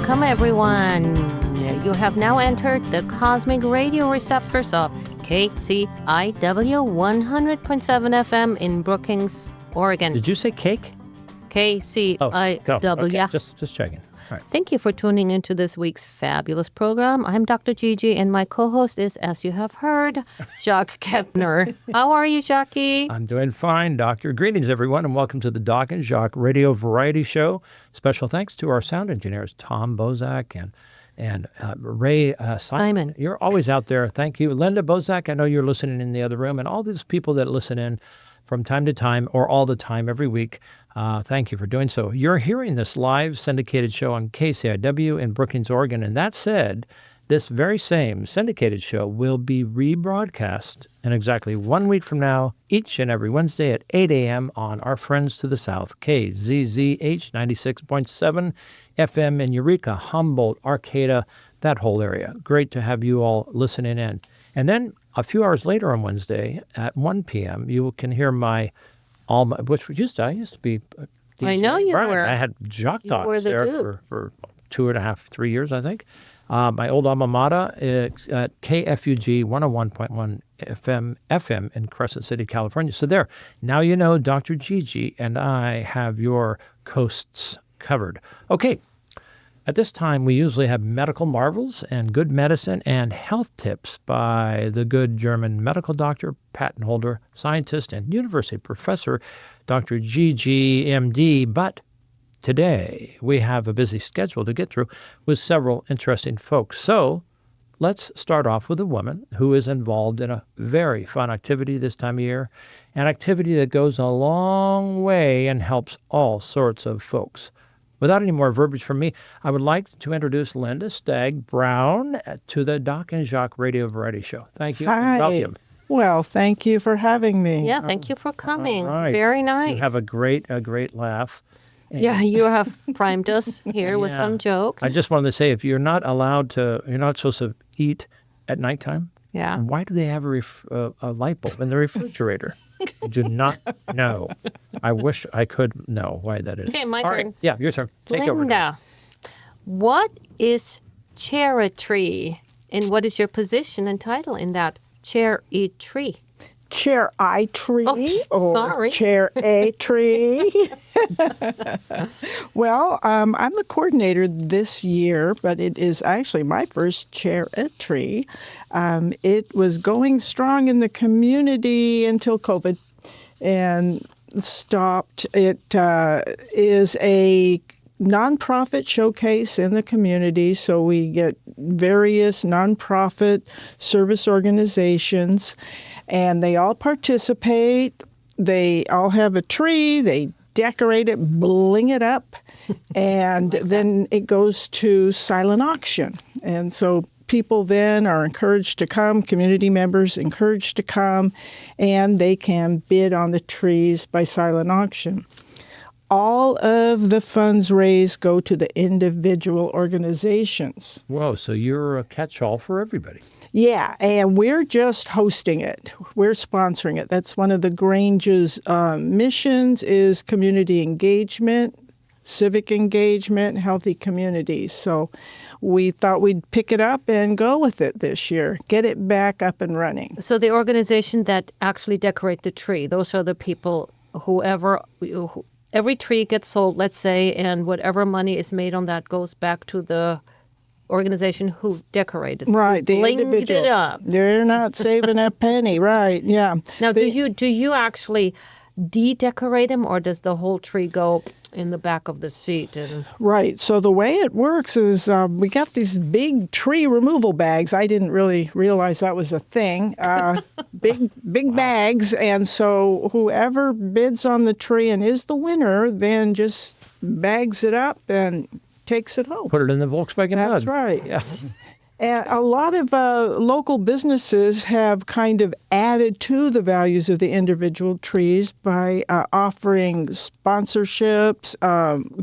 Welcome, everyone. You have now entered the cosmic radio receptors of KCIW 100.7 FM in Brookings, Oregon. Did you say cake? KCIW. Okay. Just checking. All right. Thank you for tuning into this week's fabulous program. I'm Dr. GiGi, and my co-host is, as you have heard, Jacques Kepner. How are you, Jackie? I'm doing fine, Doctor. Greetings, everyone, and welcome to the Doc and Jacques Radio Variety Show. Special thanks to our sound engineers, Tom Bozak and Ray Simon. You're always out there. Thank you. Linda Bozak, I know you're listening in the other room, and all these people that listen in from time to time or all the time every week. Thank you for doing so. You're hearing this live syndicated show on KCIW in Brookings, Oregon. And that said, this very same syndicated show will be rebroadcast in exactly 1 week from now, each and every Wednesday at 8 a.m. on our friends to the south, KZZH 96.7 FM in Eureka, Humboldt, Arcata, that whole area. Great to have you all listening in. And then a few hours later on Wednesday at 1 p.m., you can hear I used to be DJ. I know you were. I had Jacques You Talks were the there dude. for 2.5, 3 years, I think. My old alma mater at KFUG 101.1 FM in Crescent City, California. So there, now you know Dr. GiGi and I have your coasts covered. Okay. At this time, we usually have medical marvels and good medicine and health tips by the good German medical doctor, patent holder, scientist, and university professor, Dr. GiGi, MD. But today, we have a busy schedule to get through with several interesting folks. So let's start off with a woman who is involved in a very fun activity this time of year, an activity that goes a long way and helps all sorts of folks. Without any more verbiage from me, I would like to introduce Linda Stagg-Brown to the Doc and Jacques Radio Variety Show. Thank you. Hi. And welcome. Well, thank you for having me. Yeah, thank you for coming. All right. Very nice. You have a great laugh. And Yeah, you have primed us here with Yeah. some jokes. I just wanted to say, if you're not supposed to eat at nighttime, Yeah. why do they have a light bulb in the refrigerator? I do not know. I wish I could know why that is. Okay, my All turn. right. Yeah, your turn. Take over. Linda, what is ChariTree, and what is your position and title in that ChariTree? Chair I tree Oh, or sorry. chair a tree? Well, I'm the coordinator this year, but it is actually my first chair a tree. It was going strong in the community until COVID and stopped. It is a nonprofit showcase in the community, so we get various nonprofit service organizations, and they all participate. They all have a tree. They decorate it, bling it up, and then it goes to silent auction. And so people then are encouraged to come, community members encouraged to come, and they can bid on the trees by silent auction. All of the funds raised go to the individual organizations. Whoa, so you're a catch-all for everybody. Yeah, and we're just hosting it. We're sponsoring it. That's one of the Grange's missions is community engagement, civic engagement, healthy communities. So we thought we'd pick it up and go with it this year, get it back up and running. So the organization that actually decorate the tree, those are the people, every tree gets sold, let's say, and whatever money is made on that goes back to the organization who decorated. Right, the Blinged individual. it up. They're not saving a penny, right? Yeah. Now, do you actually de-decorate them, or does the whole tree go in the back of the seat? And Right. So the way it works is we got these big tree removal bags. I didn't really realize that was a thing. Big bags. And so whoever bids on the tree and is the winner then just bags it up and takes it home. Put it in the Volkswagen That's Bug. right. Yes. And a lot of local businesses have kind of added to the values of the individual trees by offering sponsorships,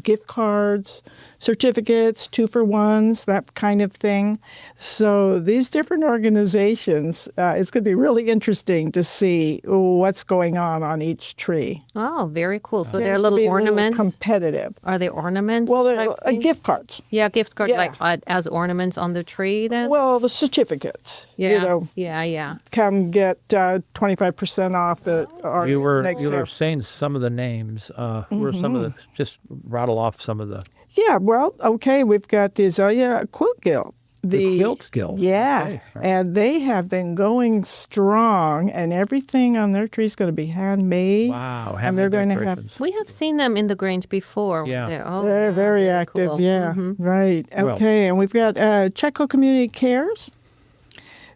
gift cards, certificates, 2-for-1s, that kind of thing. So these different organizations, it's going to be really interesting to see what's going on each tree. Oh, very cool. So they're Tends to little be a little ornaments. competitive. Are they ornaments? Well, type they're thing? gift cards. Yeah, gift card Yeah. like as ornaments on the tree then? Well, the certificates. yeah. You know, Yeah. come get 25% off at our You were next you were sale. saying some of the names. Were some of the just rattle off some of the Yeah, well, okay, we've got the Azalea Quilt Guild. The Quilt Guild. Yeah, Okay. and they have been going strong, and everything on their tree is going to be handmade. Wow, and they're handmade going to have. decorations. We have seen them in the Grange before. Yeah. They're very active, cool. yeah, right. Well- Okay, and we've got Checo Community Cares,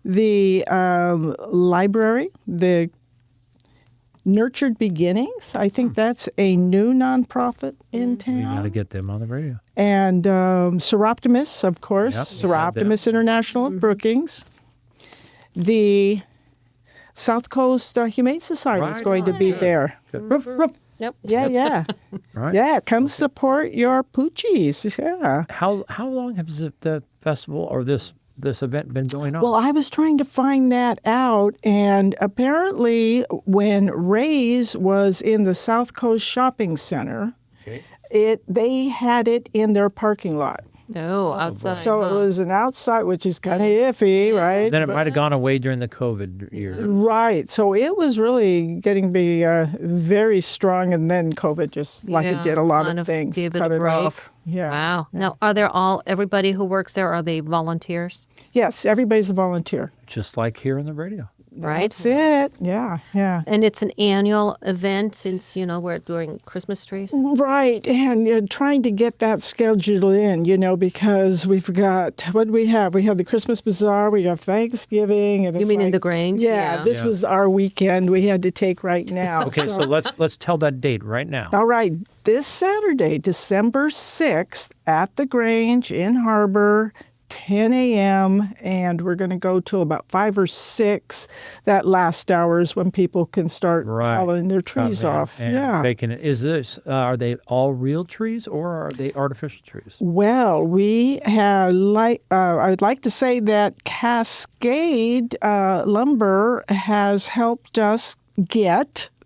the library, the Nurtured Beginnings. I think that's a new nonprofit in town. We got to get them on the radio. And Seroptimus, of course, Yep, Seroptimus International of Brookings. The South Coast Humane Society is Right going to be there. Good. Ruff, ruff. Yep. Yeah, yeah. Right. Yeah, come support your poochies. Yeah. How long has the festival or this event been going on? Well, I was trying to find that out, and apparently when Ray's was in the South Coast Shopping Center, Okay. they had it in their parking lot. No, outside. So it was an outside, which is kind of iffy, right? Then it might have gone away during the COVID year. Right. So it was really getting to be very strong, and then COVID just, like it did a lot kind of things, gave it cut a it break. off. Yeah. Wow. Now, are there everybody who works there, are they volunteers? Yes, everybody's a volunteer. Just like here on the radio. Right. That's it. Yeah, yeah. And it's an annual event since, we're doing Christmas trees. Right, and you're trying to get that scheduled in, because we've got, what do we have? We have the Christmas Bazaar, we got Thanksgiving. And You it's mean in like- the Grange? Yeah, this Yeah. was our weekend we had to take right now. Okay, so let's tell that date right now. All right, this Saturday, December 6th, at the Grange in Harbor, 10 a.m., and we're going to go till about 5 or 6. That last hour is when people can start Right. hauling their trees Out there off. and Yeah. baking it. Is this? Are they all real trees or are they artificial trees? Well, we have I'd like to say that Cascade Lumber has helped us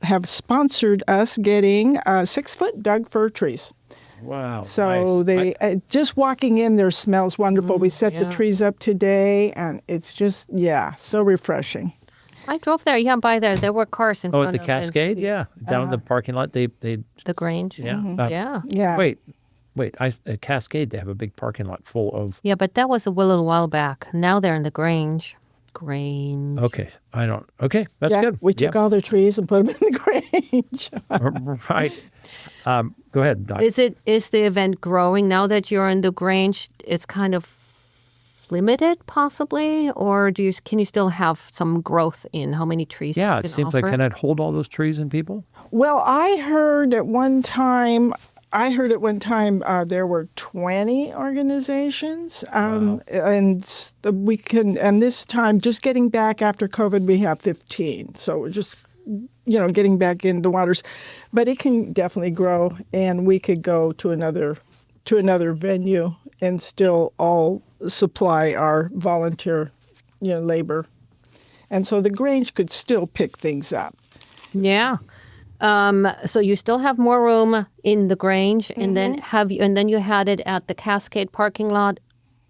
have sponsored us getting 6-foot Doug fir trees. Wow. So nice. they just walking in there smells wonderful. We set the yeah. trees up today, and it's just so refreshing. I drove there. Yeah, by there. There were cars in Oh, front at the of Cascade, yeah, down in the parking lot. They the Grange. yeah. Yeah. Yeah. Wait. At Cascade, they have a big parking lot full of. Yeah, but that was a little while back. Now they're in the Grange. Grange. Okay, I don't. Okay, that's Yeah, good. we took all their trees and put them in the Grange. Right. Go ahead, Doc. Is the event growing now that you're in the Grange? It's kind of limited, possibly, or can you still have some growth in how many trees? Yeah, you it can seems like offer? can it hold all those trees and people? Well, I heard at one time there were 20 organizations, and this time, just getting back after COVID, we have 15. So we're just, getting back in the waters, but it can definitely grow, and we could go to another venue and still all supply our volunteer, labor, and so the Grange could still pick things up. Yeah. So you still have more room in the Grange, and then you had it at the Cascade parking lot.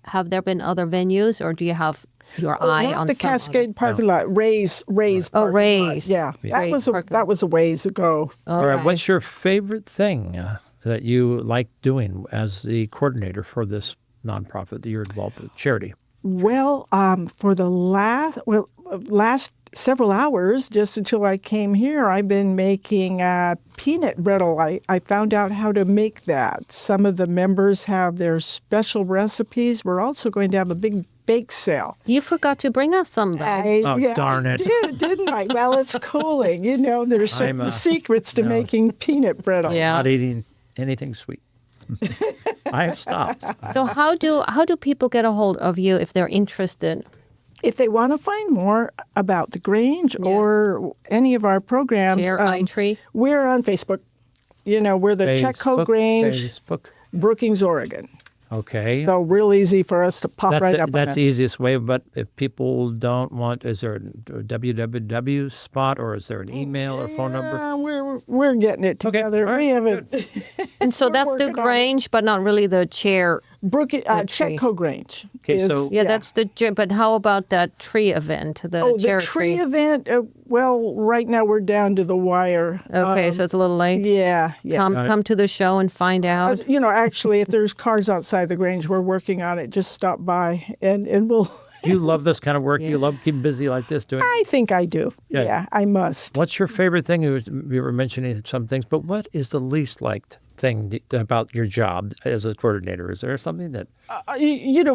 Have there been other venues, or do you have your eye Not on the some Cascade parking lot, Ray's parking lot. Ray's. Yeah, Ray's parking that was a ways ago. All right. What's your favorite thing that you like doing as the coordinator for this nonprofit that you're involved with, charity? Well, for the last several hours, just until I came here, I've been making peanut brittle. I found out how to make that. Some of the members have their special recipes. We're also going to have a big bake sale. You forgot to bring us some back. Darn it. Didn't I? Well, it's cooling. There's I'm, certain secrets to no. making peanut brittle. Yeah. Not eating anything sweet. I have stopped. So how do people get a hold of you if they're interested? If they want to find more about the Grange or any of our programs, ChariTree? we're on Facebook. We're the Checo Grange, Facebook. Brookings, Oregon. Okay. So real easy for us to pop right up on That's it. the easiest way, but if people don't want, is there a www spot or is there an email or phone number? We're getting it Okay, together. all right, We haven't. And so that's the working on it. Grange, but not really the chair. Checo Grange. Okay, is- so- Yeah, that's the. But how about that tree event? The the tree event. Well, right now we're down to the wire. Okay, so it's a little late. Yeah. Come to the show and find out. Actually, if there's cars outside the Grange, we're working on it. Just stop by and we'll. You love this kind of work. You love keeping busy like this doing. I think I do. Yeah. Yeah, I must. What's your favorite thing? You were mentioning some things, but what is the least liked thing about your job as a coordinator? Is there something that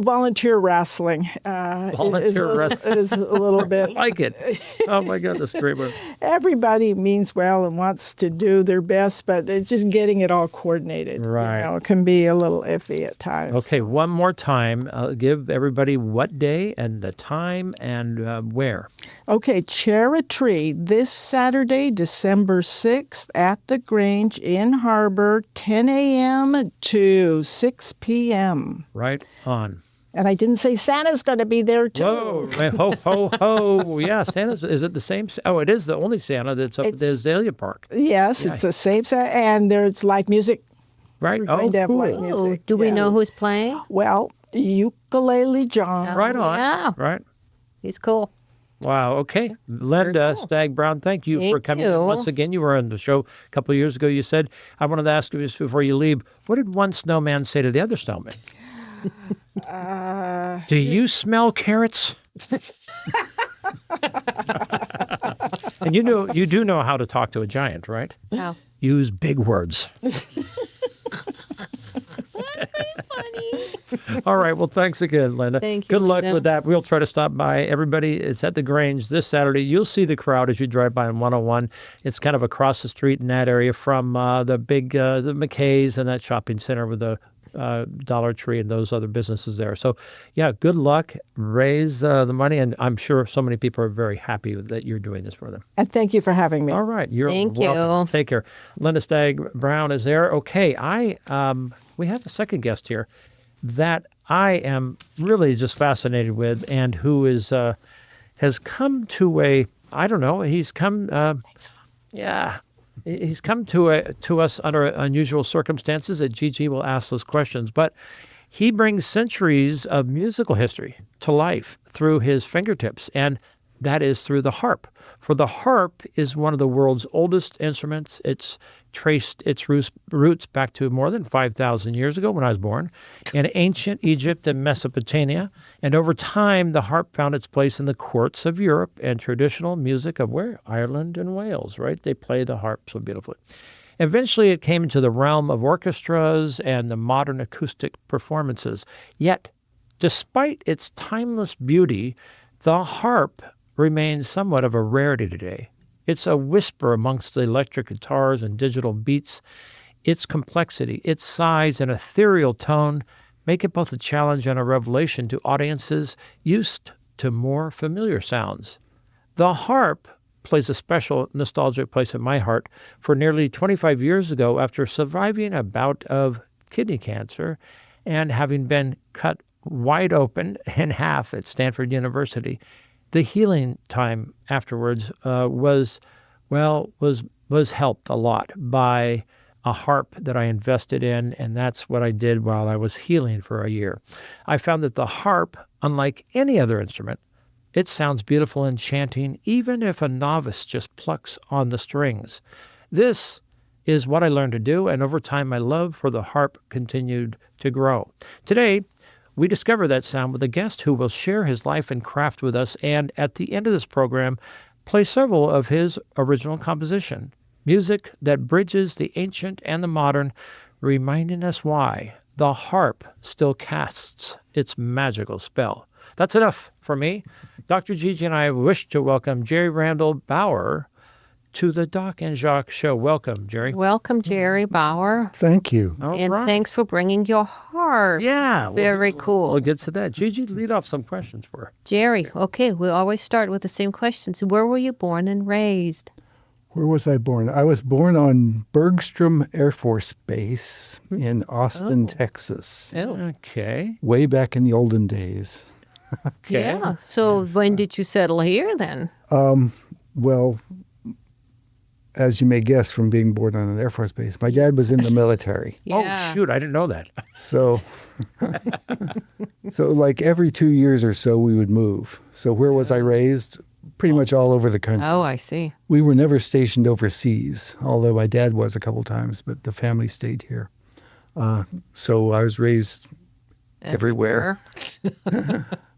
Volunteer wrestling. Volunteer wrestling. is a little I bit. like it? Oh my God, that's a great word. Everybody means well and wants to do their best, but it's just getting it all coordinated. Right. It can be a little iffy at times. Okay, one more time. Give everybody what day and the time and where. Okay, ChariTree this Saturday, December 6th at the Grange in Harbor, 10 a.m. to 6 p.m. Right on. And I didn't say Santa's going to be there, too. Whoa, ho, ho, ho. Yeah, Santa's, is it the same? Oh, it is the only Santa that's up at the Azalea Park. Yes, Yeah. it's a safe Santa, and there's live music. Right? We're going to have live Oh, music. do we Yeah. know who's playing? Well, Ukulele John. Right on. Yeah. Right. He's cool. Wow. Okay. Linda Stagg-Brown, thank you for Thank coming you. in once again. You were on the show a couple of years ago. You said, I wanted to ask you this before you leave. What did one snowman say to the other snowman? Do you smell carrots? And you do know how to talk to a giant, right? How? Use big words. All right. Well, thanks again, Linda. Thank you, Good luck Linda. with that. We'll try to stop by. Everybody, it's at the Grange this Saturday. You'll see the crowd as you drive by on 101. It's kind of across the street in that area from the McKays and that shopping center with the Dollar Tree and those other businesses there. So, yeah, good luck. Raise the money. And I'm sure so many people are very happy that you're doing this for them. And thank you for having me. All right. You're Thank welcome. you. Take care. Linda Stagg-Brown is there. Okay. We have a second guest here that I am really just fascinated with and who is has come to he's come he's come to us under unusual circumstances that GiGi will ask those questions, but he brings centuries of musical history to life through his fingertips, and that is through the harp. For the harp is one of the world's oldest instruments. It's traced its roots back to more than 5,000 years ago when I was born in ancient Egypt and Mesopotamia. And over time, the harp found its place in the courts of Europe and traditional music of where? Ireland and Wales, right? They play the harp so beautifully. Eventually, it came into the realm of orchestras and the modern acoustic performances. Yet, despite its timeless beauty, the harp remains somewhat of a rarity today. It's a whisper amongst the electric guitars and digital beats. Its complexity, its size, and ethereal tone make it both a challenge and a revelation to audiences used to more familiar sounds. The harp plays a special nostalgic place in my heart. For nearly 25 years ago, after surviving a bout of kidney cancer and having been cut wide open in half at Stanford University, the healing time afterwards was helped a lot by a harp that I invested in, and that's what I did while I was healing for a year. I found that the harp, unlike any other instrument, it sounds beautiful and enchanting, even if a novice just plucks on the strings. This is what I learned to do, and over time my love for the harp continued to grow. Today, we discover that sound with a guest who will share his life and craft with us, and at the end of this program, play several of his original composition, music that bridges the ancient and the modern, reminding us why the harp still casts its magical spell. That's enough for me. Dr. GiGi and I wish to welcome Jerry Bauer to the Doc and Jacques show. Welcome, Jerry. Welcome, Jerry Bauer. Thank you. All And right. thanks for bringing your harp. harp. Yeah. Very cool. We'll get to that. Gigi, lead off some questions for her. Jerry, okay, we always start with the same questions. Where were you born and raised? Where was I born? I was born on Bergstrom Air Force Base in Austin, Texas, Okay. way back in the olden days. Okay. Yeah. So when did you settle here then? Well, as you may guess from being born on an Air Force base, my dad was in the military. Yeah. Oh, shoot. I didn't know that. So, like every 2 years or so, we would move. So where was I raised? Pretty much all over the country. Oh, I see. We were never stationed overseas, although my dad was a couple times, but the family stayed here. So I was raised everywhere.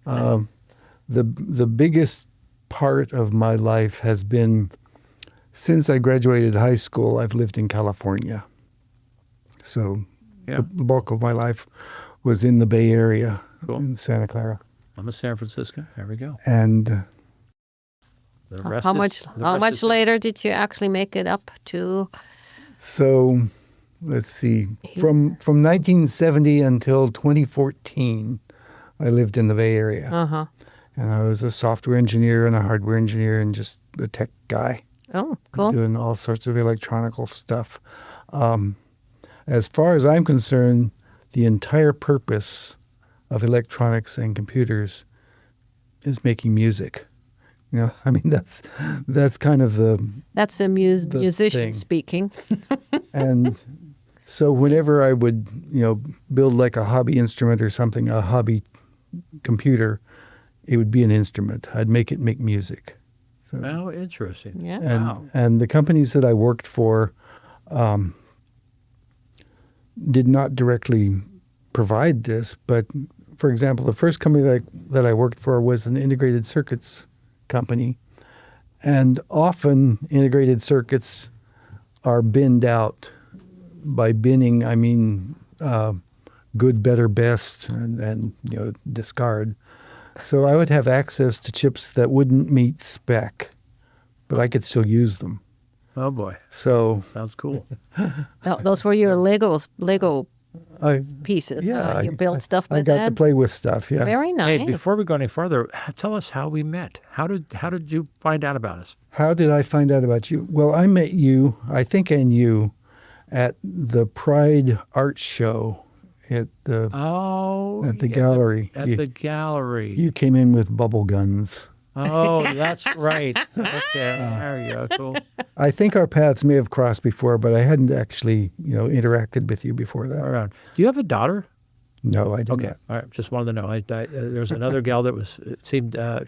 The biggest part of my life has been, since I graduated high school, I've lived in California. So the bulk of my life was in the Bay Area, in Santa Clara. I'm a San Francisco. There we go. And The rest How is- much the how rest much is- later did you actually make it up to? so, let's see, from 1970 until 2014, I lived in the Bay Area. Uh-huh. And I was a software engineer and a hardware engineer and just a tech guy. Oh, cool. Doing all sorts of electronical stuff. As far as I'm concerned, the entire purpose of electronics and computers is making music. You know, I mean, that's kind of That's a musician thing. speaking. and so whenever I would, build like a hobby instrument or something, a hobby computer, it would be an instrument. I'd make it make music. So, Oh, interesting. Yeah. Wow. and the companies that I worked for did not directly provide this, but for example, the first company that I worked for was an integrated circuits company, and often integrated circuits are binned out. By binning, I mean good, better, best, and discard. So I would have access to chips that wouldn't meet spec, but I could still use them. Oh, boy. So Sounds cool. Those were your Lego I pieces. Yeah, You built stuff I with got that. to play with stuff. Yeah. Very nice. Hey, before we go any further, tell us how we met. How did you find out about us? How did I find out about you? Well, I met you, I think, and you at the Pride Art Show at the gallery. At the gallery. You came in with bubble guns. Oh, that's right. Okay, there you go. Cool. I think our paths may have crossed before, but I hadn't actually, interacted with you before that. Around. Do you have a daughter? No, I didn't. Okay, all right. Just wanted to know. There was another gal that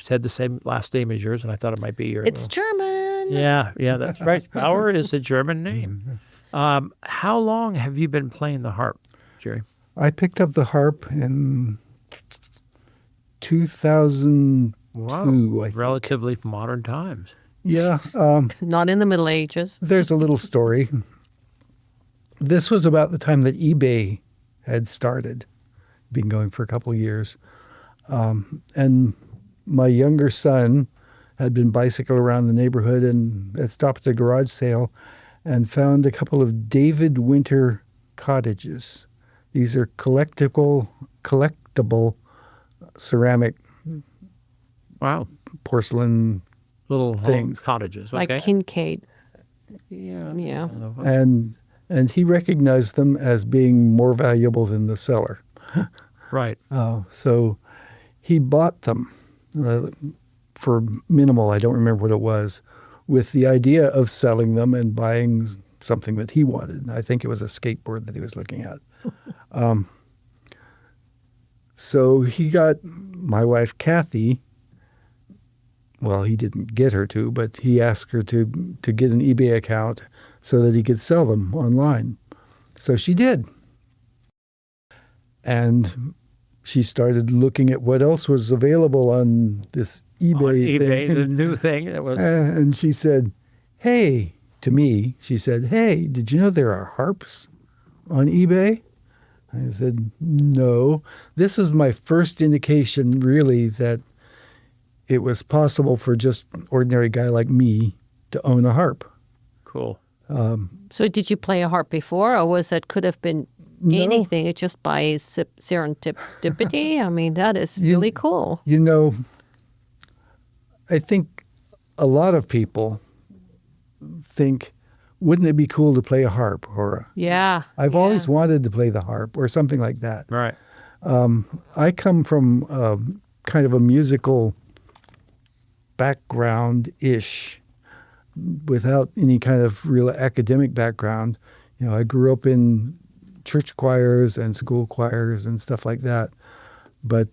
had the same last name as yours, and I thought it might be your. It's German. Yeah, that's right. Bauer is a German name. How long have you been playing the harp, Jerry? I picked up the harp in 2002, I think. Relatively modern times. Yeah. Not in the Middle Ages. There's a little story. This was about the time that eBay had started, been going for a couple of years. And my younger son had been bicycling around the neighborhood and had stopped at a garage sale and found a couple of David Winter cottages. These are collectible ceramic Wow. porcelain Little Things. cottages. Okay. Like Kincaid. yeah. Yeah. and he recognized them as being more valuable than the seller. Right. So he bought them for minimal, I don't remember what it was, with the idea of selling them and buying something that he wanted. I think it was a skateboard that he was looking at. So he got my wife, Kathy. Well, he didn't get her to, but he asked her to get an eBay account so that he could sell them online. So she did. And she started looking at what else was available on this eBay, eBay, thing. the new thing that was. And she said, hey, to me, she said, hey, did you know there are harps on eBay? I said, no. This is my first indication, really, that it was possible for just an ordinary guy like me to own a harp. Cool. So did you play a harp before, or could have been anything. It's just by serendipity. I mean, that is really cool. You know, I think a lot of people think, wouldn't it be cool to play a harp? Or Yeah. I've always wanted to play the harp or something like that. Right. I come from kind of a musical background-ish without any kind of real academic background. You know, I grew up in church choirs and school choirs and stuff like that, but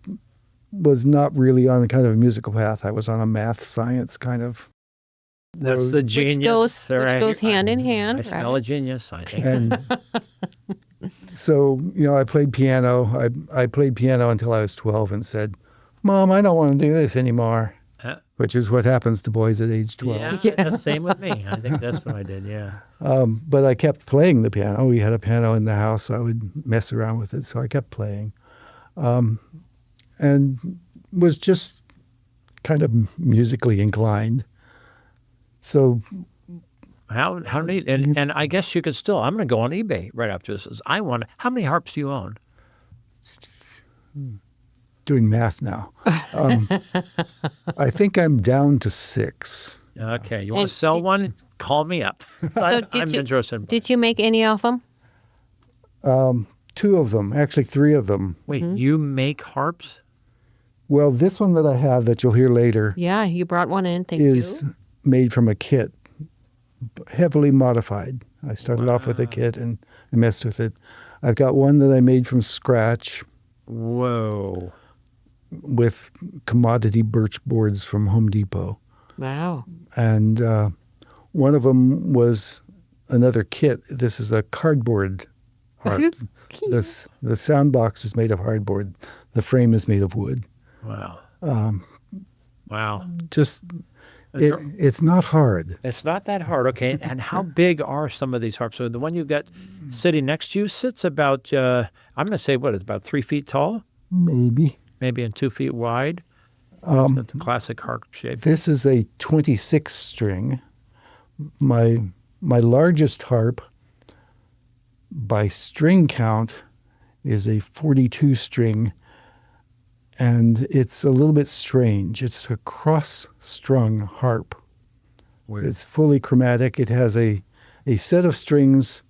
was not really on a kind of a musical path. I was on a math science kind of. That's the genius. Which goes hand in hand. I smell a genius, I think. And so, you know, I played piano. I played piano until I was 12 and said, Mom, I don't want to do this anymore, which is what happens to boys at age 12. Yeah, that's the same with me. I think that's what I did, yeah. But I kept playing the piano. We had a piano in the house, so I would mess around with it. So I kept playing. And was just kind of musically inclined. So How neat. And I guess you could still, I'm going to go on eBay right after this. I want, how many harps do you own? doing math now. I think I'm down to 6. Okay. You want And to sell one? Call me up. I'm did you- interested. Did you make any of them? 2 of them, actually 3 of them. Wait, you make harps? Well, this one that I have that you'll hear later Yeah, you brought one in. Thank is you. made from a kit, heavily modified. I started off with a kit and I messed with it. I've got one that I made from scratch Whoa. with commodity birch boards from Home Depot. Wow. And one of them was another kit. This is a cardboard harp. The sound box is made of hardboard. The frame is made of wood. Wow. Wow. Just, it's not hard. It's not that hard. Okay. And how big are some of these harps? So the one you got sitting next to you sits about, I'm going to say, what, it's about 3 feet tall? Maybe. Maybe and 2 feet wide? The classic harp shape. This is a 26 string. My largest harp by string count is a 42 string, and it's a little bit strange. It's a cross-strung harp. Weird. It's fully chromatic. It has a set of strings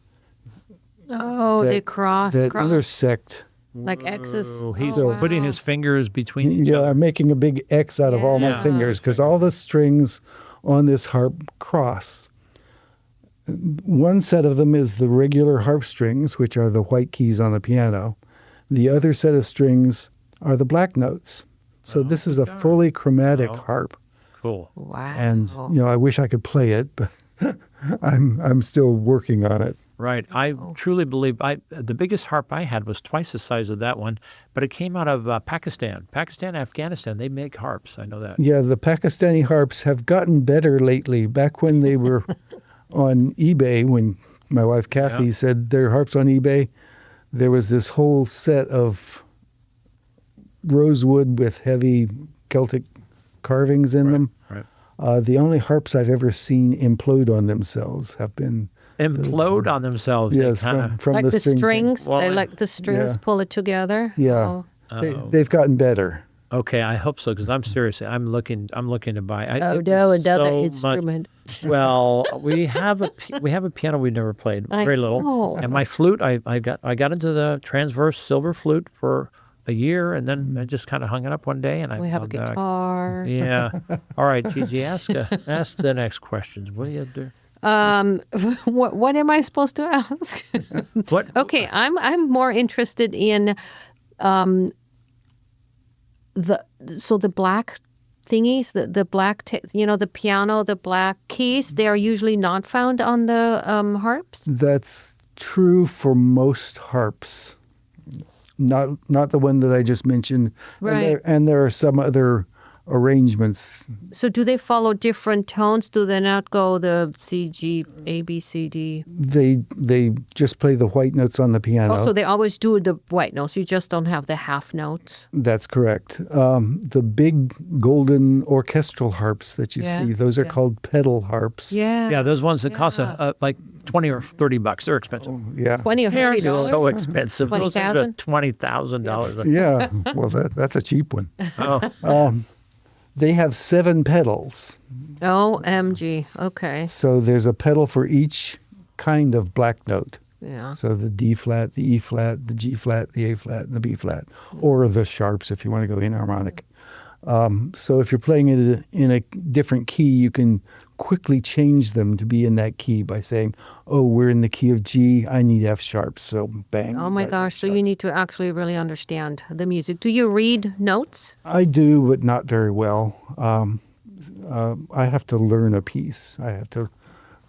Oh, they cross that intersect. like X's. Oh, he's Oh, wow. putting his fingers between each Yeah, other. I'm making a big X out of all my Yeah. fingers because all the strings on this harp cross. One set of them is the regular harp strings, which are the white keys on the piano. The other set of strings are the black notes. So this is a fully chromatic harp. Cool. Wow. And I wish I could play it, but I'm still working on it. Right. I truly believe the biggest harp I had was twice the size of that one, but it came out of Pakistan. Pakistan, Afghanistan, they make harps. I know that. Yeah, the Pakistani harps have gotten better lately. Back when they were on eBay, when my wife Kathy said their harps on eBay, there was this whole set of rosewood with heavy Celtic carvings in them. Right. The only harps I've ever seen implode on themselves have been Implode on themselves. They yes kinda- from like the the string. strings, Well, they like the strings yeah. pull it together. Yeah, Oh. they've gotten better. Okay, I hope so because I'm serious. I'm looking to buy. Oh no, another so instrument. Well, we have a piano we never played, I very little, know. and my flute. I got into the transverse silver flute for a year, and then I just kind of hung it up one day, and I We have a found that- guitar. Yeah. All right, Gigi, ask the next questions. What do you do? What am I supposed to ask? What? Okay, I'm more interested in the black thingies, the black the piano, the black keys. They are usually not found on the harps. That's true for most harps. Not the one that I just mentioned. Right. And there are some other arrangements. So do they follow different tones? Do they not go the C, G, A, B, C, D? They just play the white notes on the piano. Oh, so they always do the white notes. You just don't have the half notes. That's correct. The big golden orchestral harps that you Yeah, see, those are yeah. called pedal harps. Yeah. those ones that cost like $20 or $30. They're expensive. Yeah. 20 or They're $30. so expensive. Those are $20,000? $20,000. Yeah. Well, that's a cheap one. Oh, They have 7 pedals. OMG. Okay. So there's a pedal for each kind of black note. Yeah. So the D flat, the E flat, the G flat, the A flat, and the B flat, or the sharps if you want to go inharmonic. So if you're playing it in a different key, you can quickly change them to be in that key by saying, "Oh, we're in the key of G. I need F sharp." So bang. Oh my right, gosh. So F you sharp. need to actually really understand the music. Do you read notes? I do, but not very well. I have to learn a piece. I have to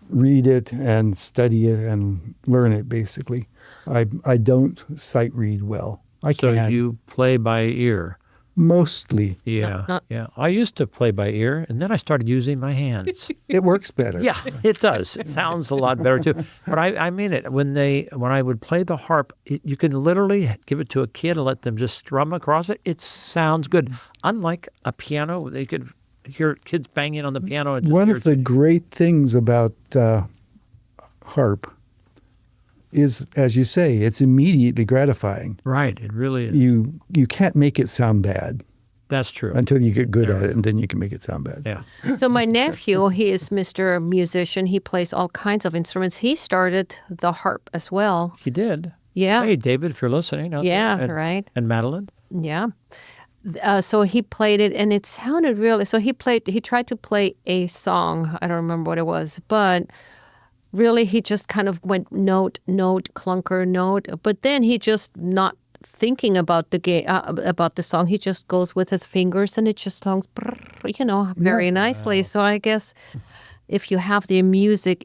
read it and study it and learn it. Basically, I don't sight read well. I so can you play by ear. mostly. Yeah, not- yeah. I used to play by ear, and then I started using my hands. It works better. Yeah, it does. It sounds a lot better too. But I mean it. When I would play the harp, you can literally give it to a kid and let them just strum across it. It sounds good. Unlike a piano, they could hear kids banging on the piano. And just One hear of the great things about harp is, as you say, it's immediately gratifying. right. It really is. You can't make it sound bad That's true. until you get good at it, and then you can make it sound bad. Yeah. So my nephew, he is Mr. Musician. He plays all kinds of instruments. He started the harp as well. He did. Yeah. Hey, David, if you're listening. out there, Yeah, and, right. And Madeline. Yeah. So he played it, and it sounded really. So he tried to play a song. I don't remember what it was, but really he just kind of went note, note, clunker, note. But then he just not thinking about about the song. He just goes with his fingers, and it just sounds, very nicely. So I guess if you have the music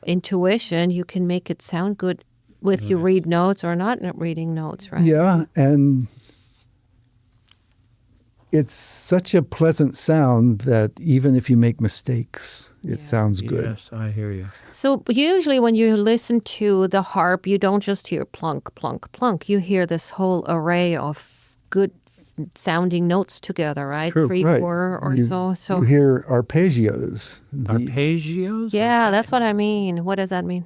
intuition, you can make it sound good with you read notes or not reading notes, right? Yeah, and it's such a pleasant sound that even if you make mistakes, it sounds good. Yes, I hear you. So usually when you listen to the harp, you don't just hear plunk, plunk, plunk. You hear this whole array of good sounding notes together, right? True. 3, Right. 4 or You- so. So You hear arpeggios. Arpeggios? yeah, that's what I mean. What does that mean?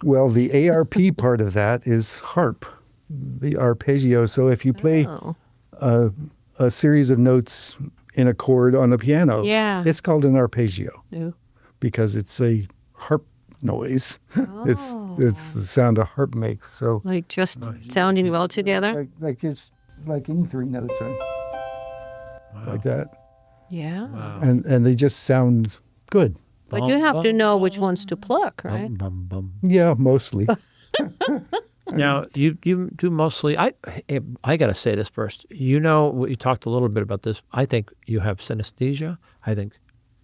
Well, the ARP part of that is harp, the arpeggio. So if you play Oh, a series of notes in a chord on a piano, Yeah. it's called an arpeggio no. because it's a harp noise. It's the sound a harp makes. So Like just sounding well together. like just like any 3 notes, right? Like that, Yeah. and they just sound good. But you have to know which ones to pluck, right? Bum, bum. Yeah, mostly. Now, you do mostly. I got to say this first. You talked a little bit about this. I think you have synesthesia. I think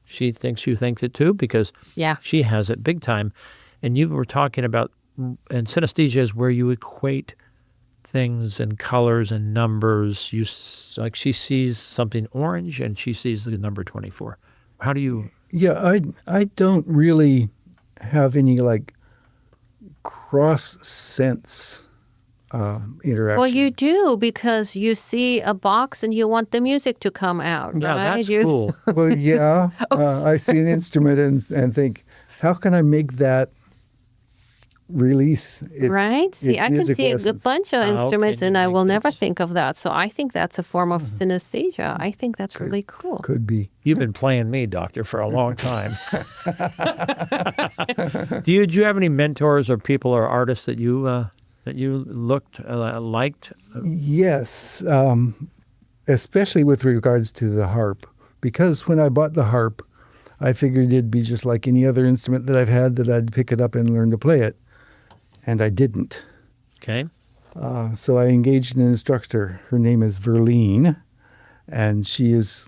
she thinks you think it too because Yeah. she has it big time. And you were talking about, and synesthesia is where you equate things and colors and numbers. Like she sees something orange and she sees the number 24. How do you? Yeah, I don't really have any like cross sense interaction. Well, you do because you see a box and you want the music to come out, Yeah, right? that's You- cool. Well, yeah, I see an instrument and think, how can I make that release? Right? See, its I can musical see a essence? bunch of How instruments can and you I make will never this? think of that. So I think that's a form of synesthesia. I think that's really cool. Could be. You've been playing me, Doctor, for a long time. Do you have any mentors or people or artists that you liked? Yes, especially with regards to the harp, because when I bought the harp, I figured it'd be just like any other instrument that I've had, that I'd pick it up and learn to play it, and I didn't. Okay. So I engaged an instructor. Her name is Verlene, and she is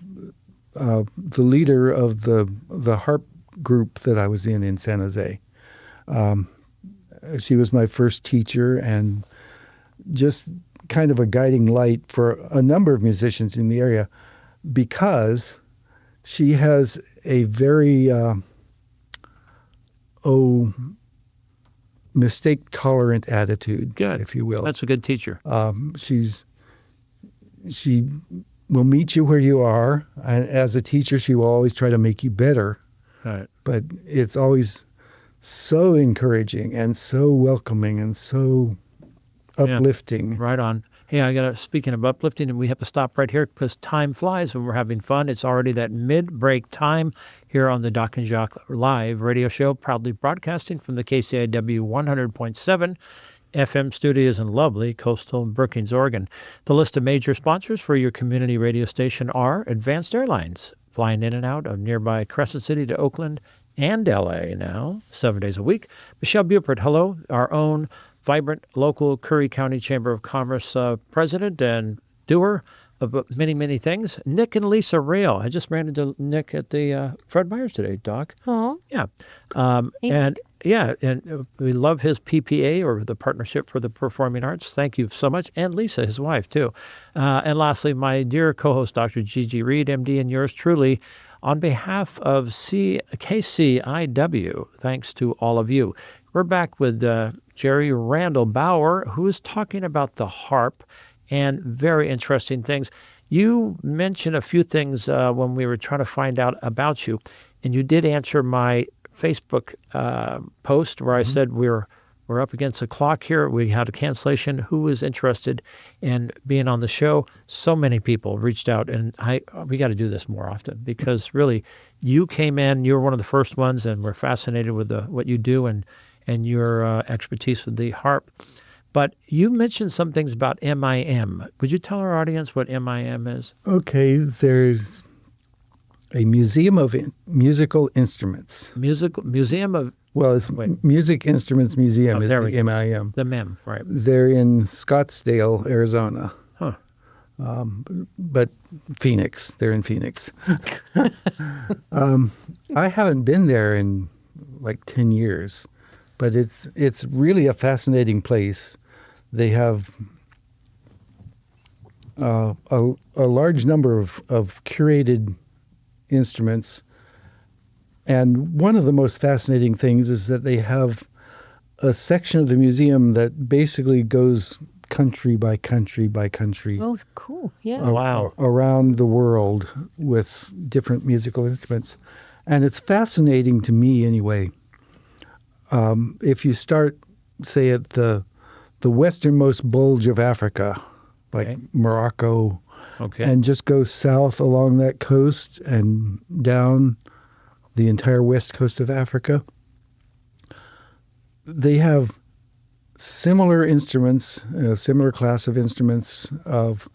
the leader of the harp group that I was in San Jose. She was my first teacher and just kind of a guiding light for a number of musicians in the area. because she has a very mistake-tolerant attitude, Good. if you will. That's a good teacher. She will meet you where you are. And as a teacher, she will always try to make you better. Right. But it's always so encouraging and so welcoming and so uplifting. Right on. Hey, speaking of uplifting, and we have to stop right here because time flies when we're having fun. It's already that mid-break time here on the Doc and Jacques live radio show, proudly broadcasting from the KCIW 100.7 FM studios in lovely coastal Brookings, Oregon. The list of major sponsors for your community radio station are Advanced Airlines, flying in and out of nearby Crescent City to Oakland and LA now, 7 days a week. Michelle Buford, hello, our own vibrant local Curry County Chamber of Commerce president and doer of many, many things. Nick and Lisa Rail. I just ran into Nick at the Fred Meyer's today, Doc. Oh. Yeah. And we love his PPA, or the Partnership for the Performing Arts. Thank you so much. And Lisa, his wife, too. And lastly, my dear co-host, Dr. GiGi Reed, MD, and yours truly, on behalf of KCIW, thanks to all of you. We're back with Jerry Bauer, who is talking about the harp and very interesting things. You mentioned a few things when we were trying to find out about you, and you did answer my Facebook post where I said we're up against the clock here. We had a cancellation. Who is interested in being on the show? So many people reached out, and we got to do this more often because really, you came in. You were one of the first ones, and we're fascinated with what you do and your expertise with the harp. But you mentioned some things about MIM. Would you tell our audience what MIM is? Okay, there's a Museum of Musical Instruments. Museum of... Well, it's Music Instruments Museum is the MIM. The MIM, right. They're in Scottsdale, Arizona. Huh. But Phoenix. They're in Phoenix. I haven't been there in like 10 years. But it's really a fascinating place. They have a large number of curated instruments. And one of the most fascinating things is that they have a section of the museum that basically goes country by country by country. Oh, cool. Yeah. Wow. Around the world with different musical instruments. And it's fascinating to me anyway. If you start, say, at the westernmost bulge of Africa, like Morocco, and just go south along that coast and down the entire west coast of Africa, they have similar instruments, similar class of instruments of,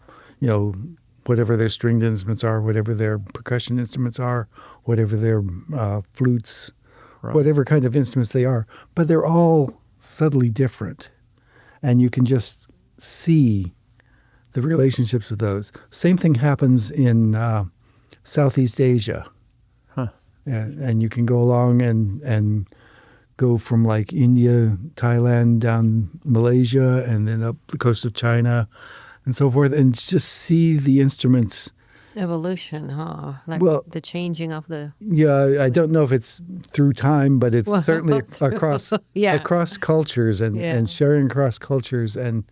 whatever their stringed instruments are, whatever their percussion instruments are, whatever their flutes, right. Whatever kind of instruments they are, but they're all subtly different. And you can just see the relationships of those. Same thing happens in Southeast Asia. Huh. And you can go along and go from like India, Thailand, down Malaysia, and then up the coast of China and so forth, and just see the instruments. Evolution, huh? Like the changing of the... Yeah, I don't know if it's through time, but it's certainly across cultures and sharing across cultures. And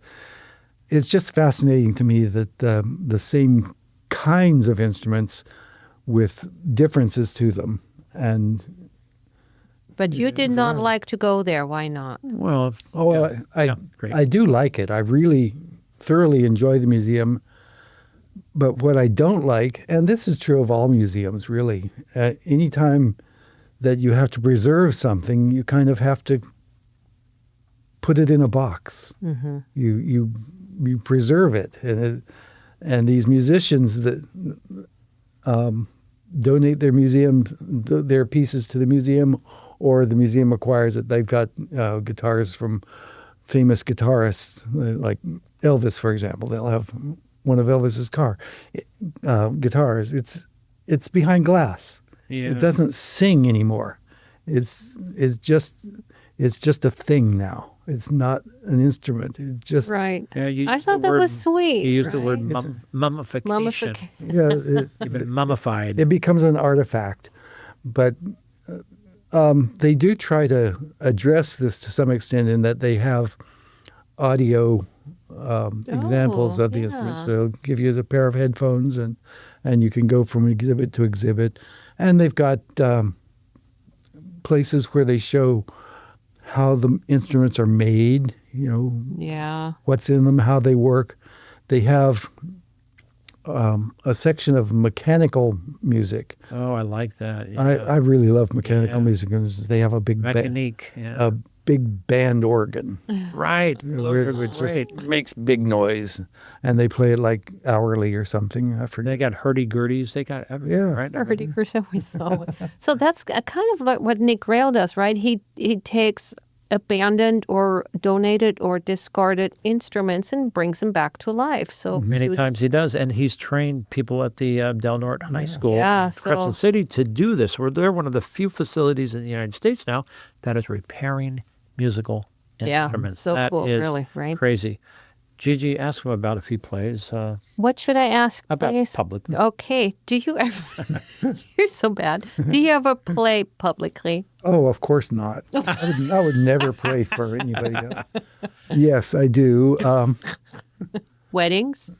it's just fascinating to me that the same kinds of instruments with differences to them. But you did not like to go there. Why not? Well, I do like it. I really thoroughly enjoy the museum. But what I don't like, and this is true of all museums, really, anytime that you have to preserve something, you kind of have to put it in a box. Mm-hmm. You preserve it, and these musicians that donate their pieces to the museum, or the museum acquires it. They've got guitars from famous guitarists like Elvis, for example. They'll have one of Elvis's guitars. It's behind glass. Yeah. It doesn't sing anymore. It's just a thing now. It's not an instrument. It's just Right. Yeah, you I used thought the that word- was sweet. You used the word right? mummification. yeah. You've been mummified. It becomes an artifact, but they do try to address this to some extent in that they have audio examples of the instruments. yeah. So they'll give you a pair of headphones, and you can go from exhibit to exhibit. And they've got places where they show how the instruments are made, Yeah. what's in them, how they work. They have a section of mechanical music. Oh, I like that. Yeah. I really love mechanical Yeah. music. And they have a big Mechanique. Yeah. a big band organ, Right. which Great. just makes big noise, and they play it like hourly or something. I They forget. got hurdy-gurdies. They got everything, Yeah. right? 30% we saw. So that's kind of like what Nick Rail does, right? He takes abandoned or donated or discarded instruments and brings them back to life. So Many he would- times he does, and he's trained people at the Del Norte High School Yeah, in Crescent so- City to do this. They're one of the few facilities in the United States now that is repairing musical Yeah, instruments. so That cool, is really, right? crazy. Gigi, ask him about if he plays What should I ask? about please? public. Okay. Do you ever? You're so bad. Do you ever play publicly? Oh, of course not. I would never play for anybody else. Yes, I do. Weddings,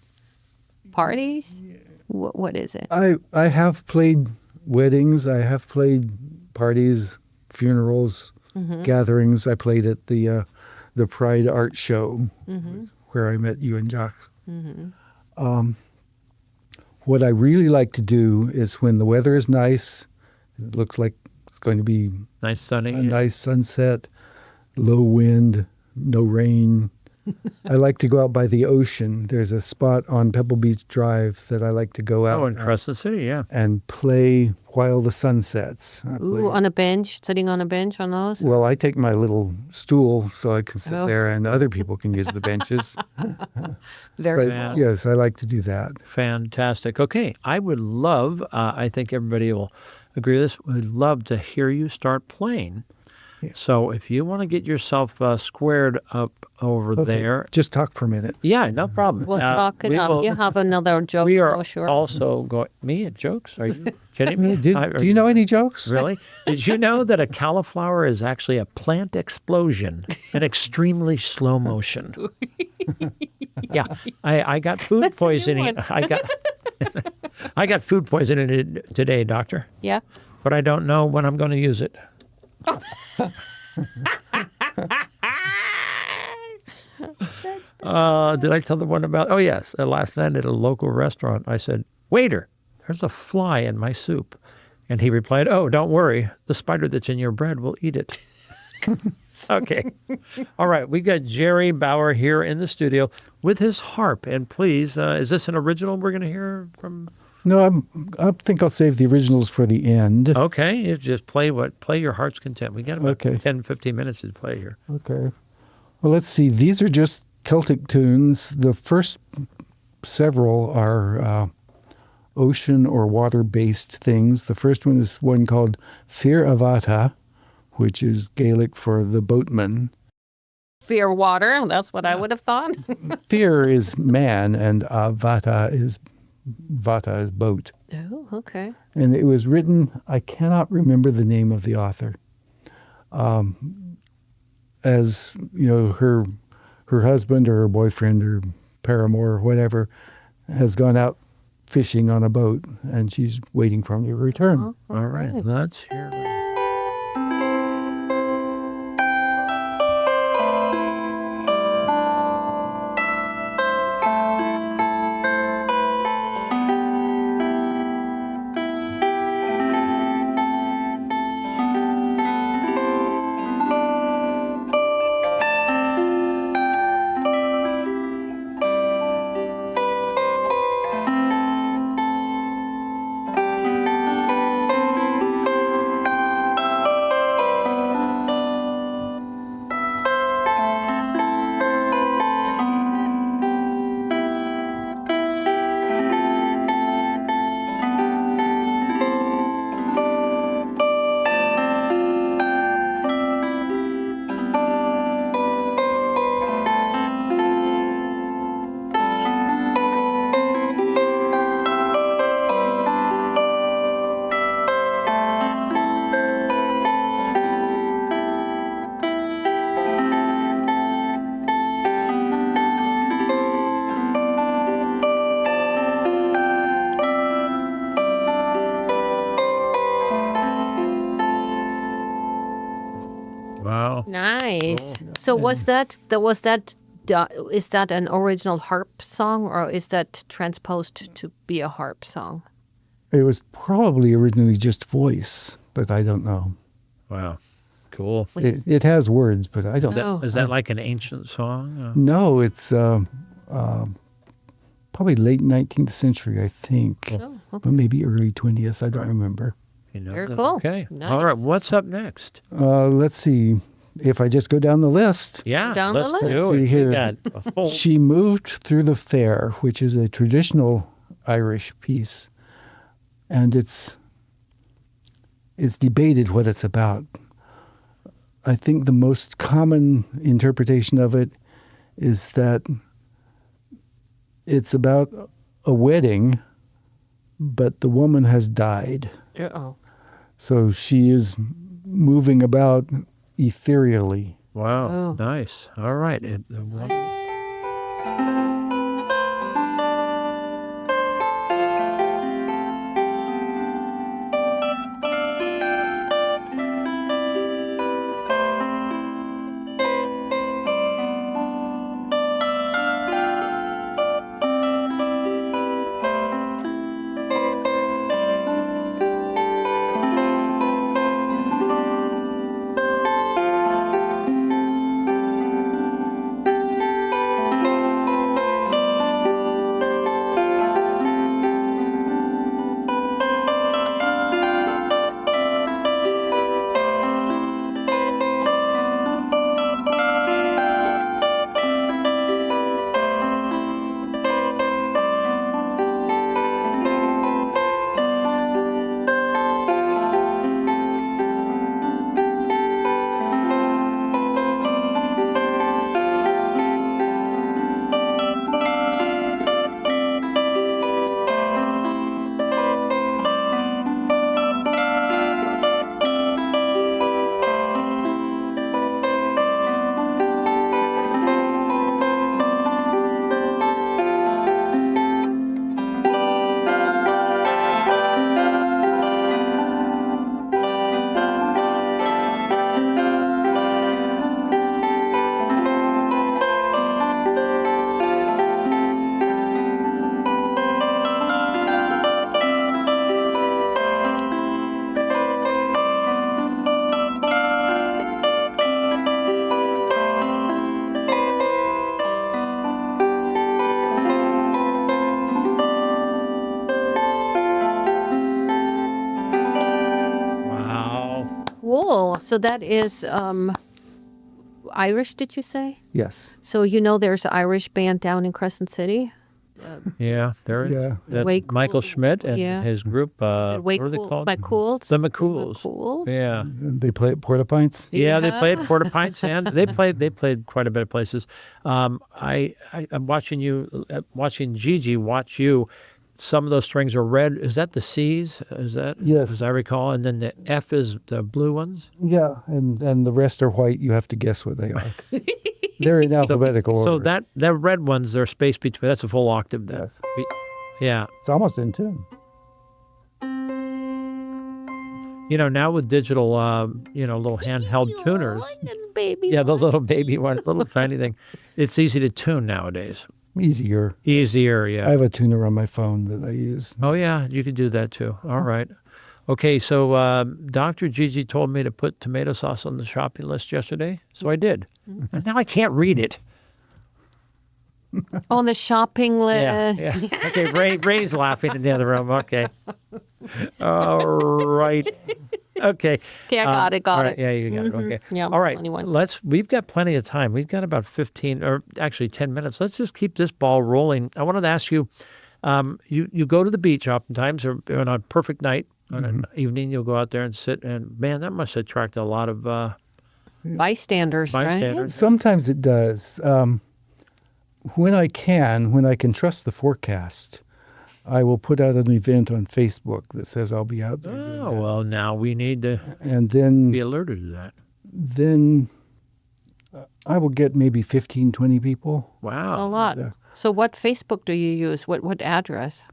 parties. What is it? I have played weddings. I have played parties, funerals, gatherings. I played at the Pride Art Show, where I met you and Jacques. What I really like to do is when the weather is nice, it looks like it's going to be Nice sunny. a nice sunset, low wind, no rain. I like to go out by the ocean. There's a spot on Pebble Beach Drive that I like to go out Oh, in Crescent City, yeah. and play while the sun sets. I Ooh, play- on a bench, sitting on a bench on those. well, I take my little stool so I can sit Oh. there and other people can use the benches. Very But Yeah. yes, I like to do that. Fantastic. Okay, I would love, I think everybody will agree with this, would love to hear you start playing. So if you want to get yourself squared up over Okay, there, just talk for a minute. yeah, no problem. We'll talk it we up. will- You have another joke. We are oh, sure. also going. Me at jokes? Are you kidding me? Do you know any jokes? Really? Did you know that a cauliflower is actually a plant explosion in extremely slow motion? Yeah, I got food That's a new poisoning. one. I got food poisoning today, doctor. Yeah. But I don't know when I'm going to use it. Did I tell the one about? Oh yes, last night at a local restaurant, I said, "Waiter, there's a fly in my soup," and he replied, "Oh, don't worry, the spider that's in your bread will eat it." Okay, all right. We got Jerry Bauer here in the studio with his harp, and please, is this an original we're going to hear from? No, I think I'll save the originals for the end. Okay, you just play your heart's content. We got about Okay. 10, 15 minutes to play here. Okay. Well, let's see. These are just Celtic tunes. The first several are ocean or water-based things. The first one is one called Fear Avata, which is Gaelic for the boatman. Fear water. That's what I would have thought. Fear is man, and Vata is boat. Oh, okay. And it was written, I cannot remember the name of the author. As you know, her husband or her boyfriend or paramour or whatever has gone out fishing on a boat, and she's waiting for him to return. All right, let's hear it. Wow. Nice. So is that an original harp song, or is that transposed to be a harp song? It was probably originally just voice, but I don't know. Wow. Cool. It has words, but I don't. Oh. Is that like an ancient song? No, it's probably late 19th century, I think, Oh, okay. but maybe early 20th. I don't remember. You know Very that? cool. Okay. Nice. All right. What's up next? Let's see. If I just go down the list, Yeah. Down the let's list. do Let's it. see We here. got a full. She Moved Through the Fair, which is a traditional Irish piece, and it's debated what it's about. I think the most common interpretation of it is that it's about a wedding, but the woman has died. Uh-oh. So she is moving about ethereally. Wow. Oh. Nice. All right. Wow. Cool. So that is Irish, did you say? Yes. So there's an Irish band down in Crescent City? Yeah. There. Yeah. That's Way Michael Cool. Schmidt and Yeah. his group. Way What are they Cool. called? McCools? The McCools. McCools? Yeah. They play at Porta Pints. Yeah, they Yeah. played Porta Pints, and they played quite a bit of places. I'm watching Gigi watch you. Some of those strings are red. Is that the C's? Is that Yes. as I recall? And then the F is the blue ones. Yeah, and the rest are white. You have to guess what they are. They're in alphabetical order. So that red ones, there's space between. That's a full octave. Then. Yes. Yeah. It's almost in tune. Now with digital, little handheld tuners. Baby. Yeah, the little baby one, little tiny thing. It's easy to tune nowadays. Easier. Easier, yeah. I have a tuner on my phone that I use. Oh, yeah, you could do that too. All right. Okay, so Dr. Gigi told me to put tomato sauce on the shopping list yesterday, so I did. And now I can't read it. On the shopping list. Yeah. Okay, Ray's laughing in the other room. Okay. All right. Okay. Okay, I got it. All right, yeah, you got it. Okay. Yeah, All right. 21. We've got plenty of time. We've got about 15 or actually 10 minutes. Let's just keep this ball rolling. I wanted to ask you, you go to the beach oftentimes or on a perfect night, on an evening, you'll go out there and sit, and man, that must attract a lot of Bystanders, right? bystanders. Sometimes it does. When I can trust the forecast, I will put out an event on Facebook that says I'll be out there. doing Oh, that. well, now we need to And then be alerted to that. I will get maybe 15, 20 people. Wow. A lot. So what Facebook do you use? What address?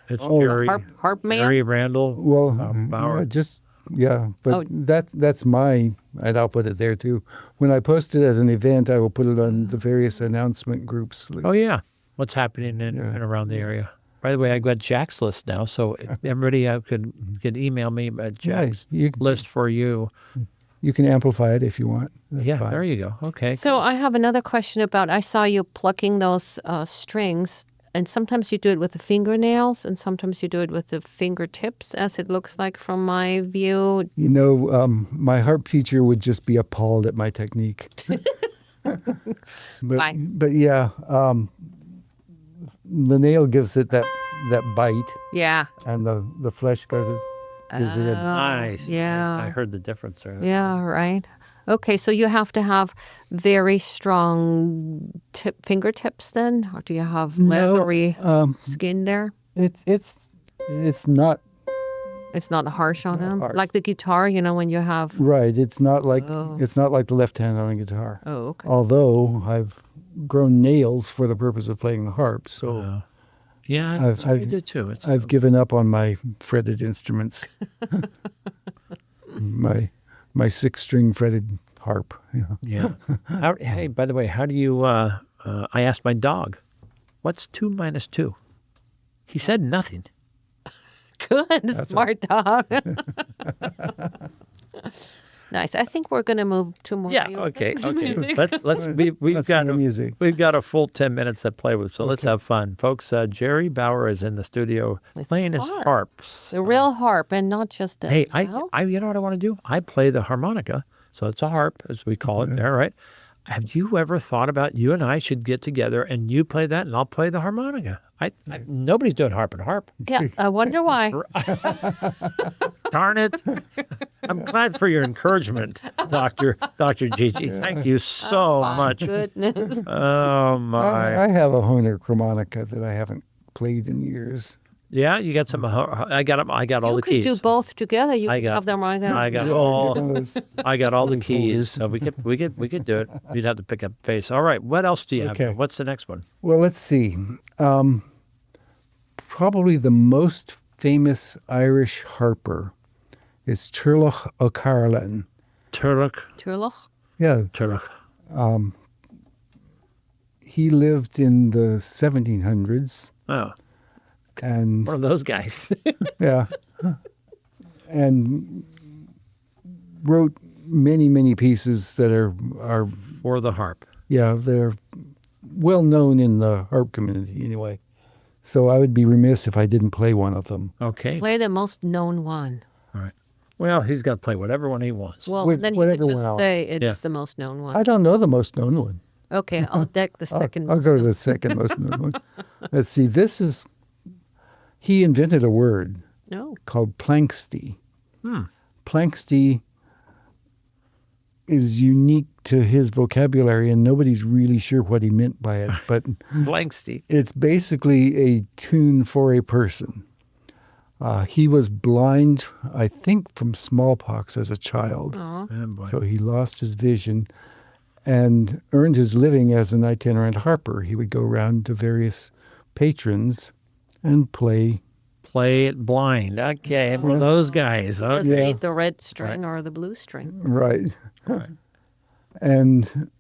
It's Oh, Jerry, Harp man? Jerry Randall. Well, Bauer. just yeah. But Oh. that's my, and I'll put it there too. When I post it as an event, I will put it on the various announcement groups. Oh, yeah. What's happening in and around the area? By the way, I got Jack's list now, so everybody could email me about Jack's list for you. You can amplify it if you want. That's fine. There you go. Okay. So I have another question about, I saw you plucking those strings, and sometimes you do it with the fingernails, and sometimes you do it with the fingertips, as it looks like from my view. You know, my harp teacher would just be appalled at my technique. Fine. But yeah, the nail gives it that bite, Yeah. and the flesh gives it a Nice. Yeah. I heard the difference there. Yeah, right. Okay, so you have to have very strong fingertips then? Or do you have leathery skin there? It's not It's not harsh on them? harsh. Like the guitar, when you have... right. It's not like the left hand on a guitar. Oh, okay. Although I've grown nails for the purpose of playing the harp, so Yeah, I've- I I've- did too. It's I've given up on my fretted instruments. my 6-string fretted harp. Yeah. Hey, by the way, how do you? I asked my dog, "What's 2 minus 2?" He said nothing. Good, smart dog. Nice. I think we're going to move to more Yeah. music. Okay. Let's we've got more music. We've got a full 10 minutes to play with, so let's have fun, folks. Jerry Bauer is in the studio playing his harp. harps. The real harp and not just the... Hey, well, I you know what I want to do? I play the harmonica, so it's a harp, as we call it there, right? Have you ever thought about you and I should get together and you play that and I'll play the harmonica? Nobody's doing harp and harp. yeah, I wonder why. Darn it. I'm glad for your encouragement, Dr. GiGi. Thank you so much. Goodness. Oh, my. I have a Hohner harmonica that I haven't played in years. Yeah, you got some. I got all You the could keys. do both together. You I could got- have them right now. I got all. I got all the keys, so we could do it. You'd have to pick up bass. All right. What else do you have? Okay. What's the next one? Well, let's see. Probably the most famous Irish harper is Turlough O'Carolan. Turlough. Turlough? Yeah, Turlough. he lived in the 1700s, Oh, and one of those guys. yeah, and wrote many pieces that are Or the harp. they're well known in the harp community anyway. So I would be remiss if I didn't play one of them. Okay. Play the most known one. All right. Well, he's got to play whatever one he wants. Well, then you whatever could just one say it is Yeah. the most known one. I don't know the most known one. Okay, I'll deck the second I'll most go to known. the second most known one. Let's see. He invented a word No. called planksty. Planksty is unique to his vocabulary, and nobody's really sure what he meant by it. But Blanksty. it's basically a tune for a person. He was blind, I think, from smallpox as a child. Oh, boy. So he lost his vision and earned his living as an itinerant harper. He would go around to various patrons and play. Play it blind. Okay, one of those guys. Doesn't Okay. need the red string or the blue string. Right. Right. And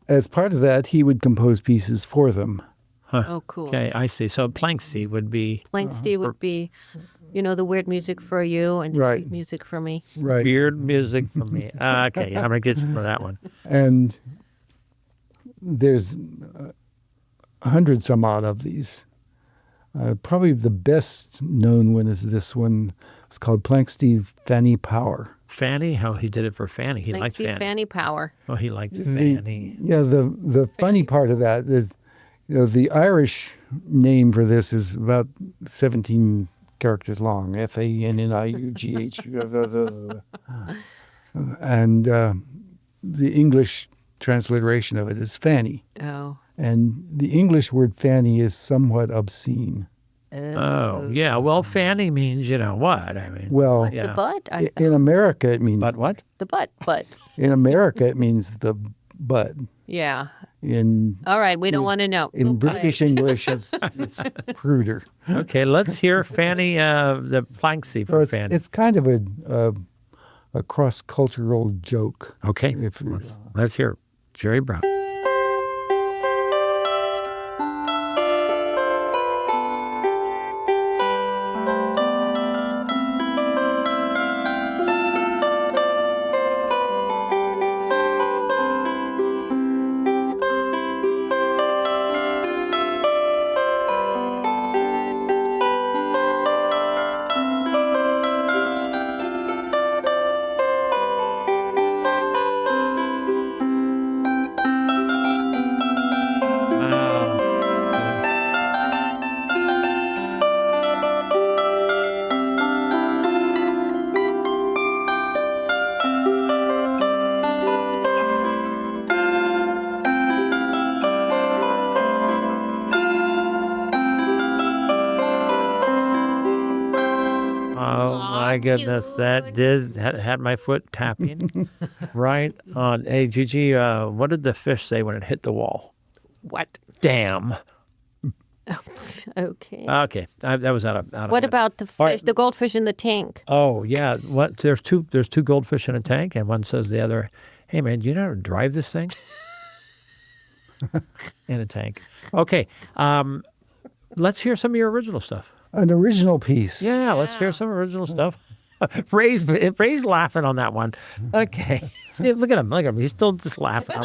as part of that, he would compose pieces for them. Oh, cool. Okay, I see. So Planksty would be Planksty would be, the weird music for you and the Right. deep music for me. Right. weird music for me. Okay, I'm going to get you for that one. And there's 100 some odd of these. Probably the best known one is this one. It's called Planksty Fanny Power. Fanny, how he did it for Fanny. He liked Planksty Fanny. Fanny Power. Oh, he liked Fanny. Yeah, the funny part of that is, the Irish name for this is about 17 characters long. Fanniugh. And the English transliteration of it is Fanny. Oh. And the English word Fanny is somewhat obscene. Oh, yeah. Well, Fanny means, what? I mean, Well, yeah. The butt? in America it means But what? The butt. in America it means the butt. Yeah. In All right, we don't want to know. in Goodbye. British English it's pruder. Okay, let's hear Fanny, the Planksty So for it's, Fanny. it's kind of a cross-cultural joke. Okay, let's hear Jerry Brown. My goodness, that had my foot tapping right on. Hey, Gigi, what did the fish say when it hit the wall? What? Damn. Okay. Okay, that was out of. What about the fish, right. the goldfish in the tank? Oh yeah, what? There's two goldfish in a tank, and one says to the other, "Hey man, do you know how to drive this thing?" In a tank. Okay, let's hear some of your original stuff. An original piece. Yeah, let's hear some original stuff. Ray's laughing on that one. Okay. Yeah, look at him. He's still just laughing.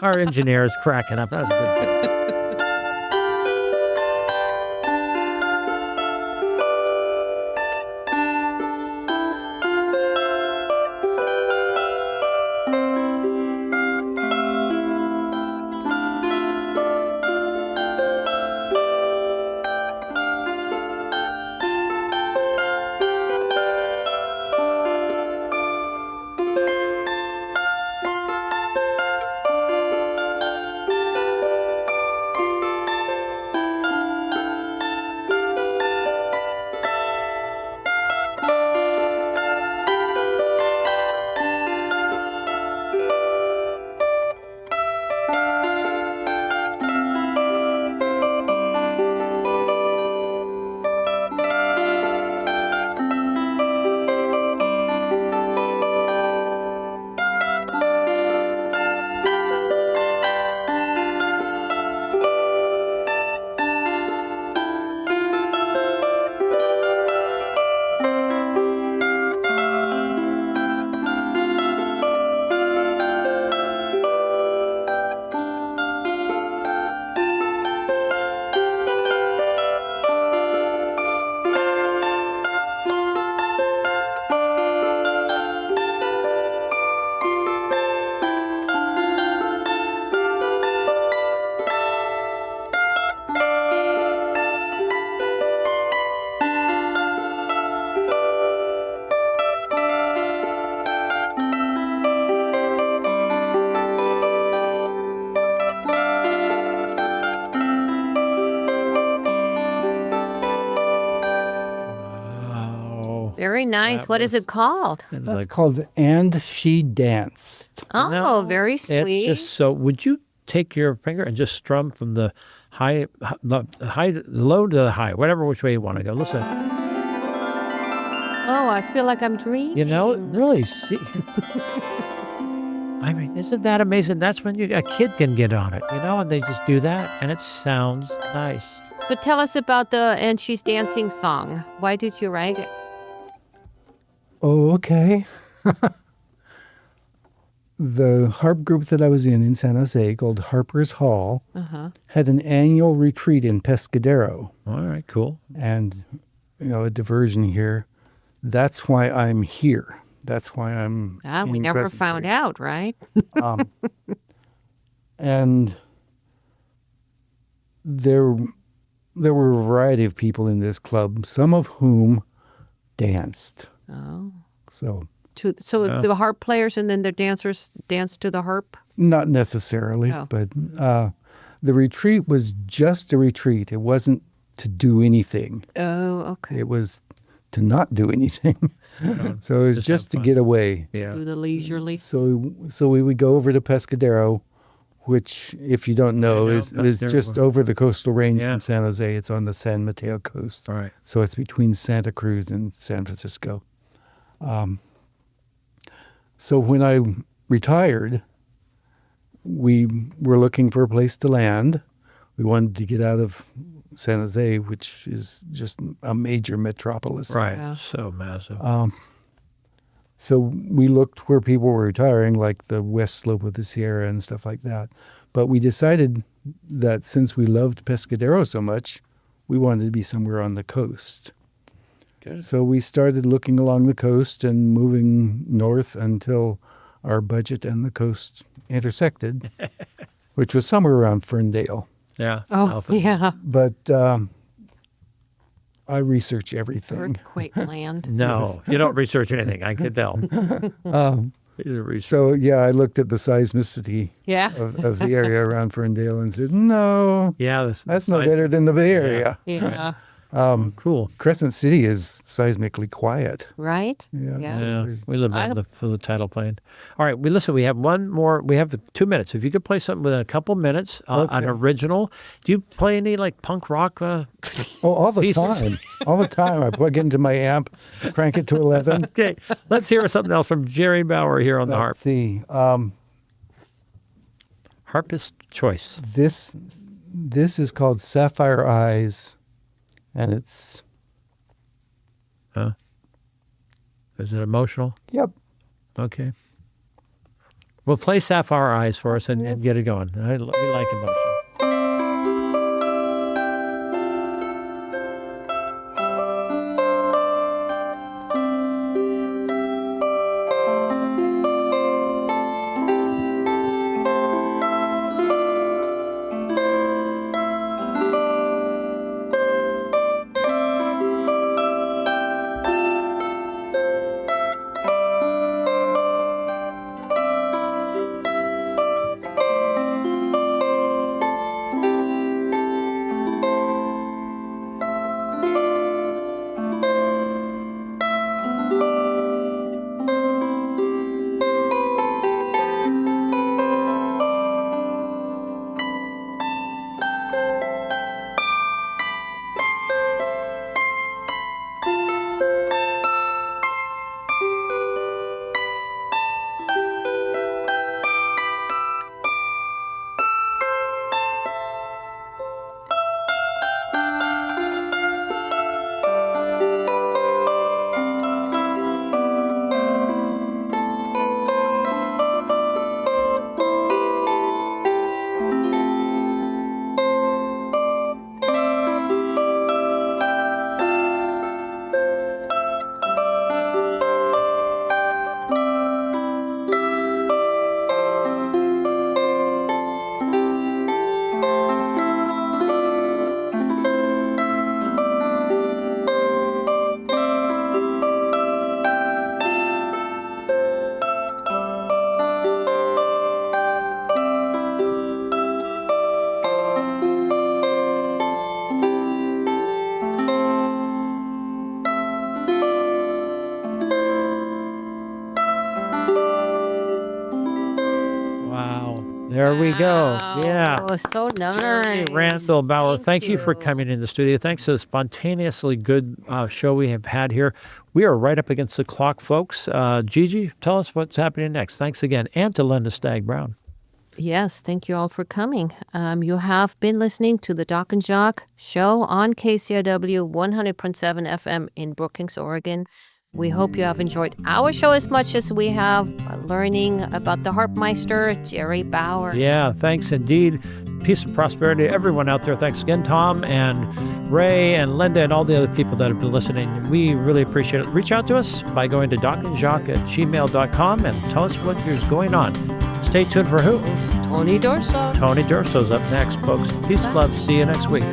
Our engineer is cracking up. That was a good joke. Very nice. What is it called? That's called And She Danced. Oh, No, very sweet. It's just so. Would you take your finger and just strum from the low to the high, whatever which way you want to go? Listen. Oh, I feel like I'm dreaming. You know, really see. I mean, isn't that amazing? That's when a kid can get on it, and they just do that, and it sounds nice. So tell us about the And She's Dancing song. Why did you write it? Oh, okay. The harp group that I was in San Jose, called Harper's Hall, had an annual retreat in Pescadero. All right, cool. And, a diversion here. That's why I'm here. That's why I'm we in never Crescent found City. out, right? And there were a variety of people in this club, some of whom danced. Oh. So The harp players and then the dancers danced to the harp? not necessarily, Oh. but the retreat was just a retreat. It wasn't to do anything. Oh, okay. It was to not do anything. So it was Just just have to fun. get away. Yeah. Do the leisurely. So we would go over to Pescadero, which, if you don't know, I know, is Pescadero. just over the coastal range Yeah. from San Jose. It's on the San Mateo coast. All right. So it's between Santa Cruz and San Francisco. So when I retired, we were looking for a place to land. We wanted to get out of San Jose, which is just a major metropolis. Right. Yeah. So massive. So we looked where people were retiring, like the west slope of the Sierra and stuff like that. But we decided that since we loved Pescadero so much, we wanted to be somewhere on the coast. Good. So we started looking along the coast and moving north until our budget and the coast intersected, which was somewhere around Ferndale. Yeah. Oh, Alpha. yeah. But I research everything. Earthquake land. No, you don't research anything. I can tell. You research. So, yeah, I looked at the seismicity Yeah. of the area around Ferndale and said, no, Yeah, that's no better than the Bay Area. Yeah. Cool. Crescent City is seismically quiet. Right? Yeah. Yeah, we live on the tidal plane. All right, we have one more. We have 2 minutes. If you could play something within a couple minutes, an original. Do you play any like punk rock? All the pieces? time. All the time. I plug into my amp, crank it to 11. Okay, let's hear something else from Jerry Bauer here on the harp. Let's see. Harpist choice. This is called Sapphire Eyes, and it's... Huh? Is it emotional? Yep. Okay. Well, play Sapphire Eyes for us and get it going. We like emotion. There we go. Yeah. Oh, so nice. Jerry Randall Bauer, thank you for coming in the studio. Thanks to the spontaneously good show we have had here. We are right up against the clock, folks. Gigi, tell us what's happening next. Thanks again. And to Linda Stagg-Brown. Yes, thank you all for coming. You have been listening to the Doc and Jacques show on KCRW 100.7 FM in Brookings, Oregon. We hope you have enjoyed our show as much as we have learning about the harpmeister, Jerry Bauer. Yeah, thanks indeed. Peace and prosperity to everyone out there. Thanks again, Tom and Ray and Linda and all the other people that have been listening. We really appreciate it. Reach out to us by going to docandjacques@gmail.com and tell us what is going on. Stay tuned for who? Tony Dorso. Tony Dorso's up next, folks. Peace, love. See you next week.